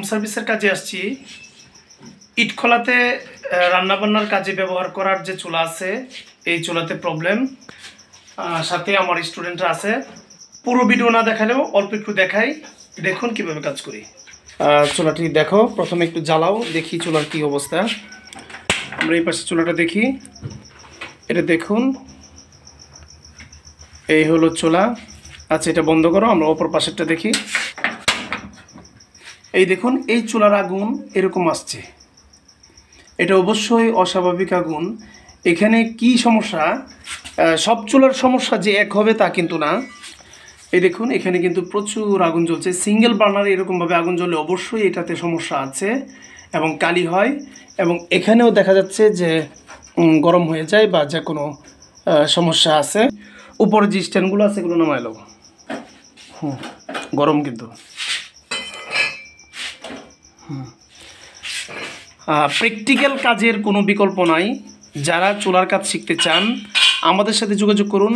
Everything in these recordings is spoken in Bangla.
সার্ভিসের কাজে আসছি। ইটখোলাতে রান্নাবান্নার কাজে ব্যবহার করার যে চুলা আছে এই চুলাতে প্রবলেম, সাথে আমার স্টুডেন্টরা আছে। পুরো ভিডিও না দেখালেও অল্প একটু দেখাই, দেখুন কিভাবে কাজ করি। চুলাটি দেখো, প্রথমে একটু জ্বালাও, দেখি চুলার কি অবস্থা। আমরা এই পাশে চুলাটা দেখি, এটা দেখুন, এই হলো চুলা। আচ্ছা, এটা বন্ধ করো, আমরা অপর পাশেরটা দেখি। এই দেখুন, এই চুলার আগুন এরকম আসছে, এটা অবশ্যই অস্বাভাবিক আগুন। এখানে কি সমস্যা, সব চুলার সমস্যা যে এক হবে তা কিন্তু না। এই দেখুন, এখানে কিন্তু প্রচুর আগুন জ্বলছে। সিঙ্গেল বার্নারে এরকমভাবে আগুন জ্বললে অবশ্যই এটাতে সমস্যা আছে এবং কালি হয়, এবং এখানেও দেখা যাচ্ছে যে গরম হয়ে যায় বা যে কোনো সমস্যা আছে। উপরে যে স্ট্যান্ডগুলো আছে এগুলো নামাই লো, গরম কিন্তু। প্র্যাকটিক্যাল কাজের কোনো বিকল্প নাই। যারা চুলার কাজ শিখতে চান আমাদের সাথে যোগাযোগ করুন।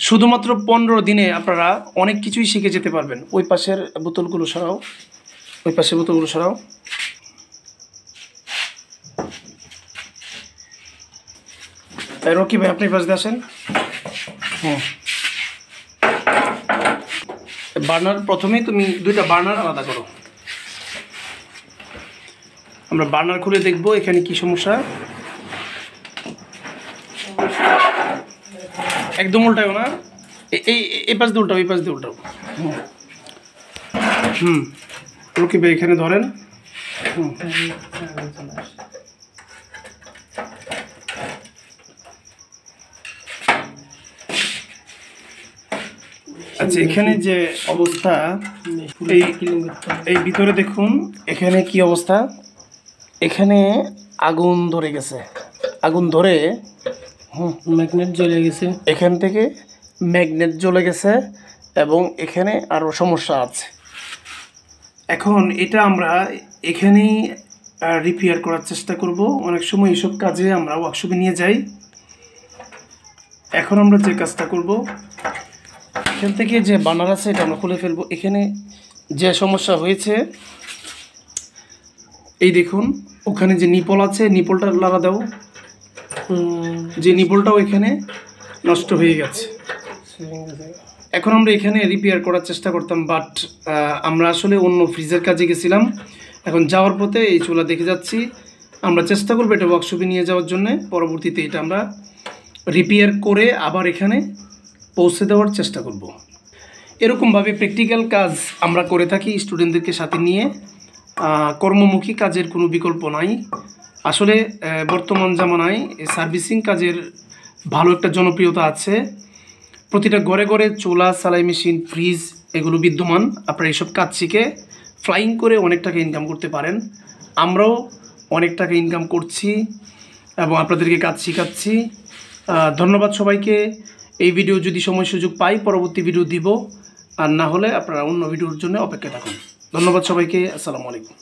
শুধুমাত্র 15 দিনে আপনারা অনেক কিছুই শিখে যেতে পারবেন। ওই পাশের বোতলগুলো সরাও, ওই পাশের বোতলগুলো সরাও। রকি ভাই, আপনি পাশ দিয়ে আসেন। বার্নার প্রথমেই তুমি দুইটা বার্নার আলাদা করো। আমরা বার্নার খুলে দেখব এখানে কি সমস্যা। একদম উল্টাও না, এই পাশ দিয়ে উল্টাও, এই পাশ দিয়ে উল্টাও। রকি ভাই এখানে ধরেন। আচ্ছা, এখানে যে অবস্থা, এই ভিতরে দেখুন এখানে কি অবস্থা। এখানে আগুন ধরে গেছে, আগুন ধরে ম্যাগনেট জ্বলে গেছে, এখান থেকে ম্যাগনেট জ্বলে গেছে এবং এখানে আরও সমস্যা আছে। এখন এটা আমরা এখানেই রিপেয়ার করার চেষ্টা করব। অনেক সময় এইসব কাজে আমরা ওয়ার্কশপে নিয়ে যাই। এখন আমরা যে কাজটা করব, এখান থেকে যে বার্নার আছে এটা আমরা খুলে ফেলবো। এখানে যে সমস্যা হয়েছে এই দেখুন, ওখানে যে নিপল আছে নিপলটা লাগা দাও, যে নিপলটাও এখানে নষ্ট হয়ে গেছে। এখন আমরা এখানে রিপেয়ার করার চেষ্টা করতাম, বাট আমরা আসলে অন্য ফ্রিজের কাজে গেছিলাম। এখন যাওয়ার পথে এই চুলা দেখে যাচ্ছি, আমরা চেষ্টা করবো এটা ওয়ার্কশপে নিয়ে যাওয়ার জন্য। পরবর্তীতে এটা আমরা রিপেয়ার করে আবার এখানে পৌঁছে দেওয়ার চেষ্টা করব। এরকমভাবে প্র্যাকটিক্যাল কাজ আমরা করে থাকি স্টুডেন্টদেরকে সাথে নিয়ে। কর্মমুখী কাজের কোনো বিকল্প নাই। আসলে বর্তমান জামানায় সার্ভিসিং কাজের ভালো একটা জনপ্রিয়তা আছে। প্রতিটা ঘরে ঘরে চুলা, সেলাই মেশিন, ফ্রিজ এগুলো বিদ্যমান। আপনারা এইসব কাজ শিখে ফ্লাইং করে অনেক টাকা ইনকাম করতে পারেন। আমরাও অনেক টাকা ইনকাম করছি এবং আপনাদেরকে কাজ শেখাচ্ছি। ধন্যবাদ সবাইকে। এই ভিডিও যদি সময় সুযোগ পাই পরবর্তী ভিডিও দিব, আর না হলে আপনারা অন্য ভিডিওর জন্য অপেক্ষায় থাকুন। ধন্যবাদ সবাইকে। আসসালামু আলাইকুম।